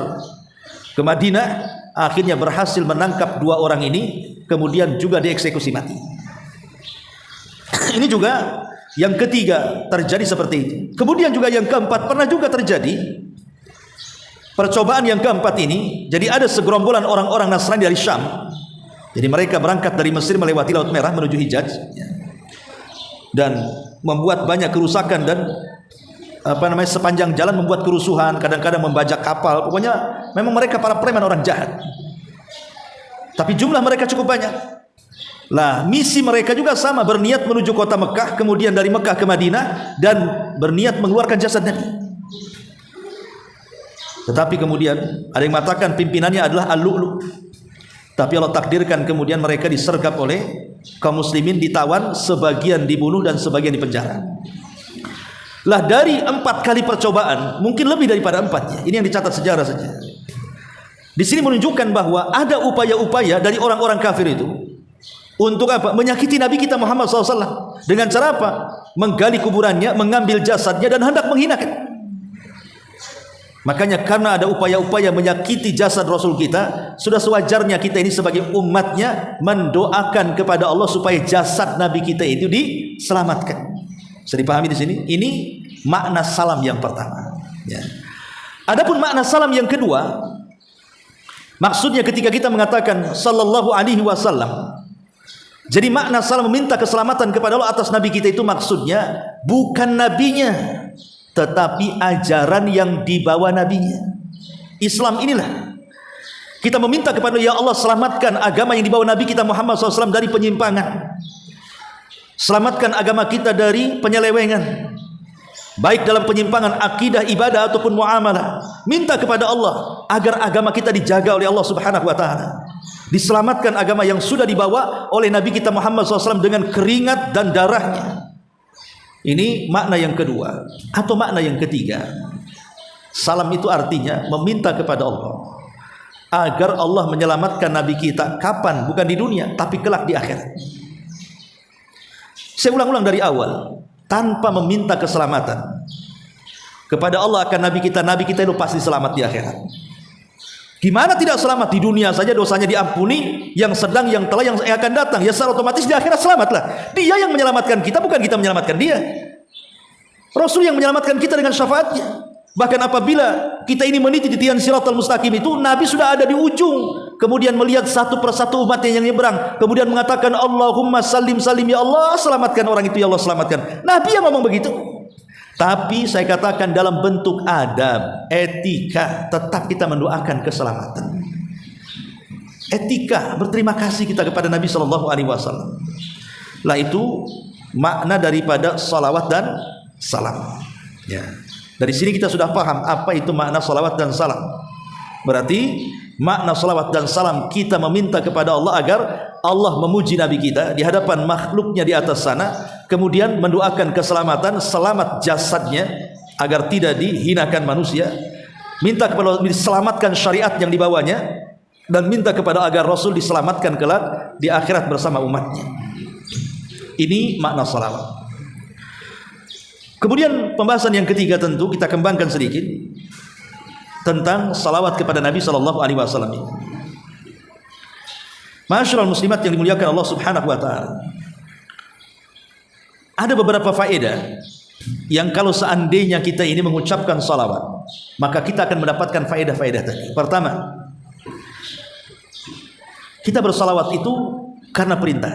ke Madinah, akhirnya berhasil menangkap dua orang ini, kemudian juga dieksekusi mati. Ini juga yang ketiga terjadi seperti itu. Kemudian juga yang keempat pernah juga terjadi percobaan yang keempat ini. Jadi ada segerombolan orang-orang Nasrani dari Syam. Jadi mereka berangkat dari Mesir melewati Laut Merah menuju Hijaz dan membuat banyak kerusakan dan sepanjang jalan membuat kerusuhan, kadang-kadang membajak kapal. Pokoknya memang mereka para preman, orang jahat. Tapi jumlah mereka cukup banyak. Lah, misi mereka juga sama, berniat menuju kota Mekah, kemudian dari Mekah ke Madinah, dan berniat mengeluarkan jasad Nabi. Tetapi kemudian ada yang mengatakan pimpinannya adalah Al-Lu'lu'. Tapi Allah takdirkan kemudian mereka disergap oleh kaum muslimin, ditawan, sebagian dibunuh dan sebagian dipenjara. Lah, dari 4 kali percobaan, mungkin lebih daripada 4 ya. Ini yang dicatat sejarah saja. Di sini menunjukkan bahwa ada upaya-upaya dari orang-orang kafir itu untuk apa? Menyakiti Nabi kita Muhammad SAW. Dengan cara apa? Menggali kuburannya, mengambil jasadnya, dan hendak menghinakan. Makanya karena ada upaya-upaya menyakiti jasad Rasul kita, sudah sewajarnya kita ini sebagai umatnya mendoakan kepada Allah supaya jasad Nabi kita itu diselamatkan. Bisa dipahami di sini? Ini makna salam yang pertama. Ya. Adapun makna salam yang kedua, maksudnya ketika kita mengatakan sallallahu alaihi wasallam, jadi makna salam meminta keselamatan kepada Allah atas Nabi kita itu maksudnya bukan nabinya, tetapi ajaran yang dibawa nabinya. Islam inilah kita meminta kepada ya Allah, selamatkan agama yang dibawa Nabi kita Muhammad SAW dari penyimpangan. Selamatkan agama kita dari penyelewengan, baik dalam penyimpangan akidah, ibadah ataupun muamalah. Minta kepada Allah agar agama kita dijaga oleh Allah Subhanahu wa taala. Diselamatkan agama yang sudah dibawa oleh Nabi kita Muhammad SAW dengan keringat dan darahnya. Ini makna yang kedua. Atau makna yang ketiga, salam itu artinya meminta kepada Allah agar Allah menyelamatkan Nabi kita. Kapan? Bukan di dunia, tapi kelak di akhirat. Saya ulang-ulang dari awal, tanpa meminta keselamatan kepada Allah akan Nabi kita itu pasti selamat di akhirat. Gimana tidak selamat? Di dunia saja dosanya diampuni, yang sedang, yang telah, yang akan datang, ya secara otomatis di akhirat selamatlah. Dia yang menyelamatkan kita, bukan kita menyelamatkan dia. Rasul yang menyelamatkan kita dengan syafaatnya. Bahkan apabila kita ini meniti titian Shiratal Mustaqim itu, Nabi sudah ada di ujung, kemudian melihat satu persatu umatnya yang nyebrang, kemudian mengatakan Allahumma salim salim, ya Allah selamatkan orang itu, ya Allah selamatkan. Nabi yang ngomong begitu. Tapi saya katakan dalam bentuk adab, etika, tetap kita mendoakan keselamatan. Etika, berterima kasih kita kepada Nabi SAW. Lah itu makna daripada salawat dan salam. Ya. Dari sini kita sudah paham apa itu makna salawat dan salam. Berarti makna salawat dan salam kita meminta kepada Allah agar Allah memuji Nabi kita di hadapan makhluknya di atas sana, kemudian mendoakan keselamatan, selamat jasadnya agar tidak dihinakan manusia, minta kepada Allah diselamatkan syariat yang dibawanya, dan minta kepada agar Rasul diselamatkan kelak di akhirat bersama umatnya. Ini makna salawat. Kemudian pembahasan yang ketiga tentu kita kembangkan sedikit tentang salawat kepada Nabi SAW. Masyaallah muslimat yang dimuliakan Allah Subhanahu wa taala. Ada beberapa faedah yang kalau seandainya kita ini mengucapkan salawat, maka kita akan mendapatkan faedah-faedah tadi. Pertama, kita bersalawat itu karena perintah.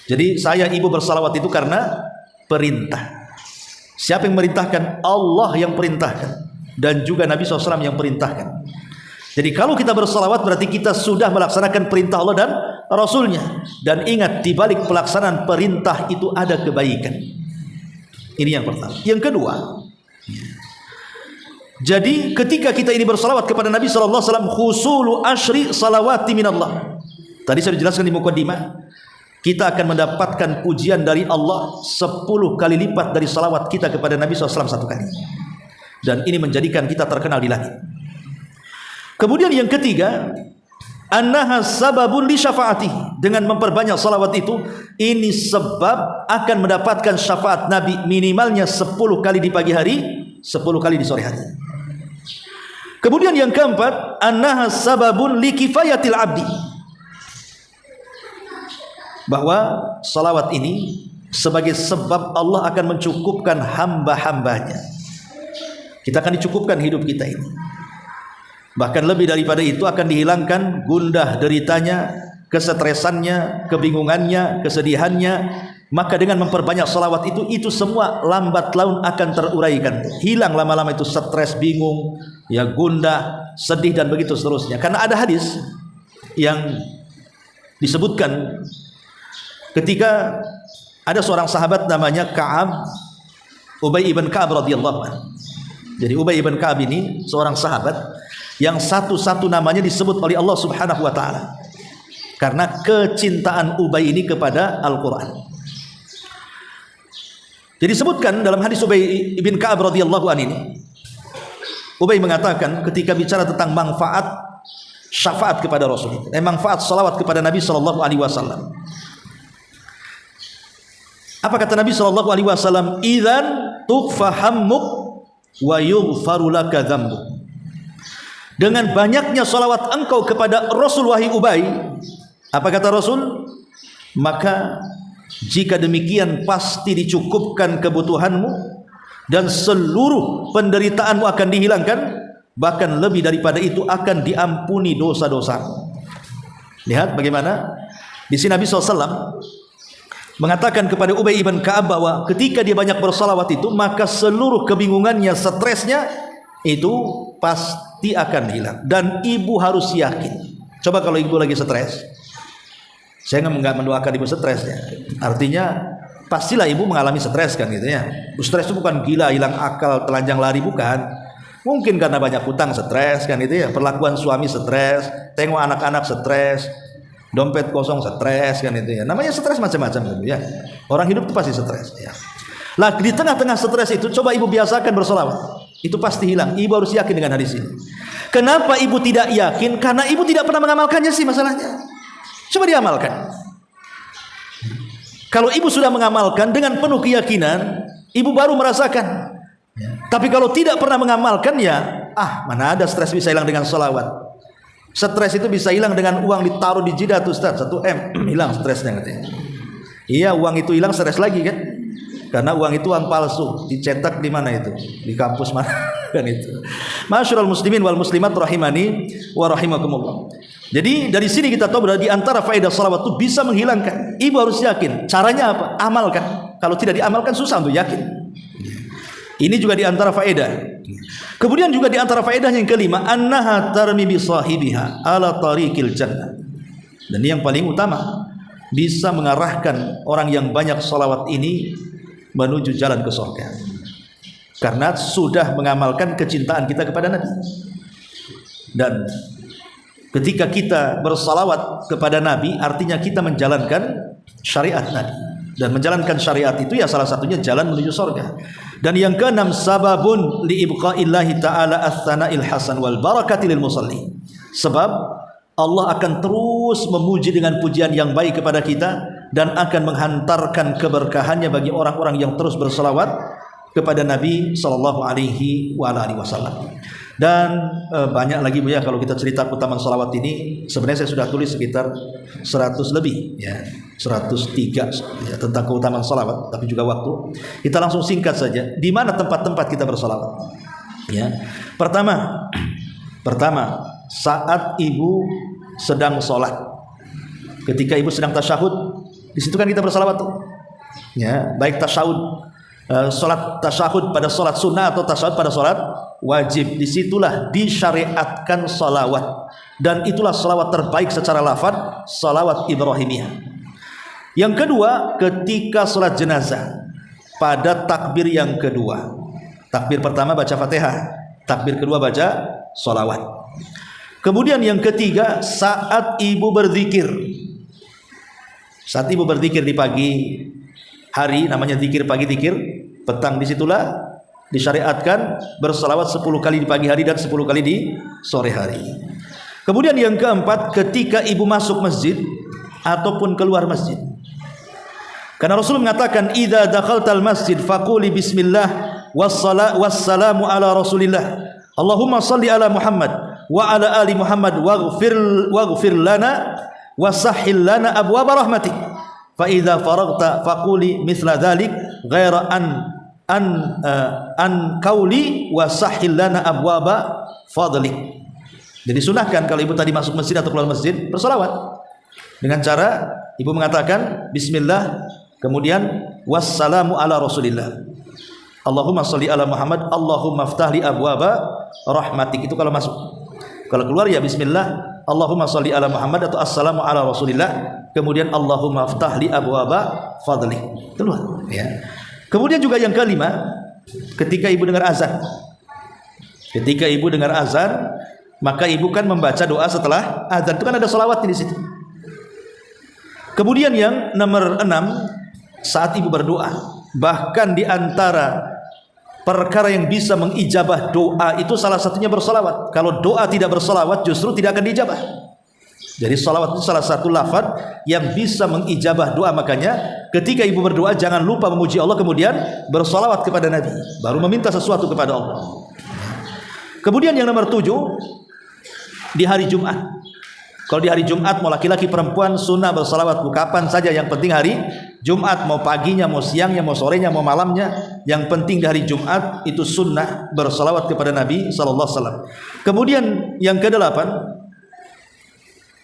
Jadi saya ibu bersalawat itu karena perintah. Siapa yang merintahkan? Allah yang perintahkan, dan juga Nabi SAW yang perintahkan. Jadi kalau kita bersalawat berarti kita sudah melaksanakan perintah Allah dan Rasulnya. Dan ingat, di balik pelaksanaan perintah itu ada kebaikan. Ini yang pertama. Yang kedua, jadi ketika kita ini bersalawat kepada Nabi SAW, khusulu asyri salawati minallah. Tadi saya jelaskan di muqaddimah, kita akan mendapatkan pujian dari Allah 10 kali lipat dari salawat kita kepada Nabi SAW 1 kali. Dan ini menjadikan kita terkenal di langit. Kemudian yang ketiga, annaha sababun li syafaati. Dengan memperbanyak salawat itu, ini sebab akan mendapatkan syafaat Nabi minimalnya 10 kali di pagi hari, 10 kali di sore hari. Kemudian yang keempat, annaha sababun li kifayatil abdi. Bahwa salawat ini sebagai sebab Allah akan mencukupkan hamba-hambanya. Kita akan dicukupkan hidup kita ini. Bahkan lebih daripada itu akan dihilangkan gundah deritanya, kesetresannya, kebingungannya, kesedihannya. Maka dengan memperbanyak salawat itu semua lambat laun akan teruraikan. Hilang lama-lama itu stres, bingung, ya gundah, sedih dan begitu seterusnya. Karena ada hadis yang disebutkan ketika ada seorang sahabat namanya Ka'ab, Ubay ibn Ka'ab radhiyallahu anhu. Jadi Ubay ibn Ka'ab ini seorang sahabat yang satu-satu namanya disebut oleh Allah Subhanahu wa taala karena kecintaan Ubay ini kepada Al-Qur'an. Jadi disebutkan dalam hadis Ubay ibn Ka'ab radhiyallahu anhu ini, Ubay mengatakan ketika bicara tentang manfaat syafaat kepada Rasul, manfaat salawat kepada Nabi sallallahu alaihi wasallam. Apa kata Nabi sallallahu alaihi wasallam? Idzan tughfa hammuk wa yughfaru laka dzambuk. Dengan banyaknya salawat engkau kepada Rasul wahai Ubay, apa kata Rasul? Maka jika demikian pasti dicukupkan kebutuhanmu dan seluruh penderitaanmu akan dihilangkan, bahkan lebih daripada itu akan diampuni dosa-dosamu. Lihat bagaimana di sini Nabi SAW mengatakan kepada Ubay ibn Ka'ab bahwa ketika dia banyak bersalawat itu, maka seluruh kebingungannya, stresnya itu pasti akan hilang. Dan ibu harus yakin. Coba kalau ibu lagi stres, saya nggak mendoakan ibu stres ya. Artinya pastilah ibu mengalami stres kan gitu ya. Stres itu bukan gila, hilang akal, telanjang lari, bukan. Mungkin karena banyak hutang stres kan itu ya. Perlakuan suami stres, tengok anak-anak stres, dompet kosong stres kan itu ya. Namanya stres macam-macam gitu ya. Orang hidup itu pasti stres ya. Lah di tengah-tengah stres itu coba ibu biasakan bersolawat. Itu pasti hilang. Ibu harus yakin dengan hadis ini. Kenapa ibu tidak yakin? Karena ibu tidak pernah mengamalkannya sih masalahnya. Coba diamalkan. Kalau ibu sudah mengamalkan dengan penuh keyakinan, ibu baru merasakan. Tapi kalau tidak pernah mengamalkan ya, mana ada stres bisa hilang dengan sholawat. Stres itu bisa hilang dengan uang ditaruh di jidat Ustaz, 1 M hilang stresnya katanya. Iya, uang itu hilang, stres lagi kan? Karena uang itu uang palsu, dicetak di mana itu? Di kampus mana kan itu. Masyarul muslimin wal muslimat rahimani wa rahimakumullah. Jadi dari sini kita tahu bahwa di antara faedah salawat itu bisa menghilangkan. Ibu harus yakin. Caranya apa? Amalkan. Kalau tidak diamalkan susah untuk yakin. Ini juga di antara faedah. Kemudian juga di antara faedah yang kelima, annaha tarmi bi sahibiha ala tariqil jannah. Dan ini yang paling utama, bisa mengarahkan orang yang banyak salawat ini menuju jalan ke surga. Karena sudah mengamalkan kecintaan kita kepada Nabi. Dan ketika kita bersalawat kepada Nabi, artinya kita menjalankan syariat Nabi. Dan menjalankan syariat itu ya salah satunya jalan menuju surga. Dan yang keenam, sababun li ibqaillahi ta'ala ats-tsana'il hasan wal barakati lil musalli. Sebab Allah akan terus memuji dengan pujian yang baik kepada kita dan akan menghantarkan keberkahannya bagi orang-orang yang terus berselawat kepada Nabi sallallahu alaihi wasallam. Dan banyak lagi Bu ya, kalau kita cerita keutamaan salawat ini sebenarnya saya sudah tulis sekitar 100 lebih ya, 103 ya, tentang keutamaan salawat, tapi juga waktu kita langsung singkat saja. Di mana tempat-tempat kita bersalawat ya? Pertama saat ibu sedang sholat, ketika ibu sedang tasyahud, di situ kan kita bersalawat tuh ya, baik tasyahud salat tasyahud pada salat sunnah atau tasyahud pada salat wajib, disitulah disyariatkan salawat. Dan itulah salawat terbaik secara lafaz, salawat Ibrahimiyah. Yang kedua, ketika salat jenazah pada takbir yang kedua. Takbir pertama baca Fatihah, takbir kedua baca salawat. Kemudian yang ketiga, saat ibu berzikir. Saat ibu berzikir di pagi hari, namanya zikir pagi, zikir petang, disitulah disyariatkan bersalawat 10 kali di pagi hari dan 10 kali di sore hari. Kemudian yang keempat, ketika ibu masuk masjid ataupun keluar masjid. Karena Rasul mengatakan, idza dakhaltal masjid faquli bismillah wassalamu ala rasulillah. Allahumma salli ala Muhammad wa ala ali Muhammad waghfir lana wasahhil lana abwaaba rahmatik. Fa idza faragta faquli mithla dzalik ghaira an qauli wasahhil lana abwaaba fadlik. Jadi sunahkan kalau ibu tadi masuk masjid atau keluar masjid bersalawat dengan cara ibu mengatakan bismillah, kemudian wassalamu ala rasulillah. Allahumma sholli ala Muhammad, Allahumma ftah li abwaaba rahmatik. Itu kalau masuk. Kalau keluar ya bismillah, Allahumma sholli ala Muhammad atau assalamu ala Rasulillah, kemudian Allahumma aftah li abwaaba fadli. Keluar ya. Kemudian juga yang kelima, ketika ibu dengar azan. Ketika ibu dengar azan, maka ibu kan membaca doa setelah azan. Itu kan ada selawat di situ. Kemudian yang nomor 6, saat ibu berdoa, bahkan di antara perkara yang bisa mengijabah doa itu salah satunya bersolawat. Kalau doa tidak bersolawat justru tidak akan diijabah. Jadi solawat itu salah satu lafaz yang bisa mengijabah doa. Makanya ketika ibu berdoa jangan lupa memuji Allah, kemudian bersolawat kepada Nabi, baru meminta sesuatu kepada Allah. Kemudian yang nomor 7, di hari Jumat. Kalau di hari Jumat mau laki-laki perempuan sunnah bersalawat kapan saja, yang penting hari Jumat, mau paginya, mau siangnya, mau sorenya, mau malamnya, yang penting di hari Jumat itu sunnah bersalawat kepada Nabi sallallahu alaihi wasallam. Kemudian yang ke-8,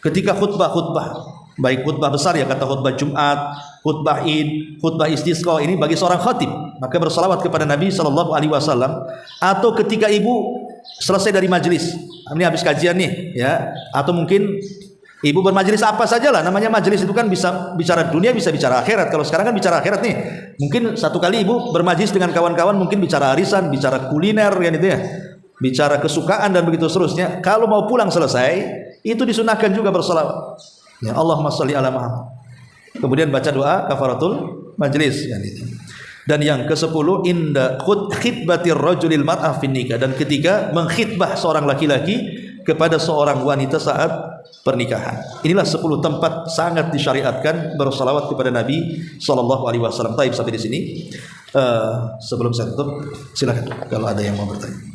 ketika khutbah, baik khutbah besar ya, kata khutbah Jumat, khutbah Id, khutbah istisqa, ini bagi seorang khatib, maka bersalawat kepada Nabi sallallahu alaihi wasallam. Atau ketika ibu selesai dari majelis, ini habis kajian nih ya, atau mungkin ibu bermajelis apa sajalah, namanya majelis itu kan bisa bicara dunia, bisa bicara akhirat. Kalau sekarang kan bicara akhirat nih, mungkin satu kali ibu bermajelis dengan kawan-kawan, mungkin bicara arisan, bicara kuliner kan itu ya, bicara kesukaan dan begitu seterusnya. Kalau mau pulang selesai, itu disunahkan juga bersalawat ya, Allahumma sholli ala Muhammad, kemudian baca doa kafaratul majelis ya, itu. Dan yang ke-10, inda khitbatir rajulil mar'ah fin nikah, dan ketika mengkhitbah seorang laki-laki kepada seorang wanita saat pernikahan. Inilah 10 tempat sangat disyariatkan bersalawat kepada Nabi sallallahu alaihi wasallam. Baik, sampai di sini. Sebelum saya tutup, silakan kalau ada yang mau bertanya.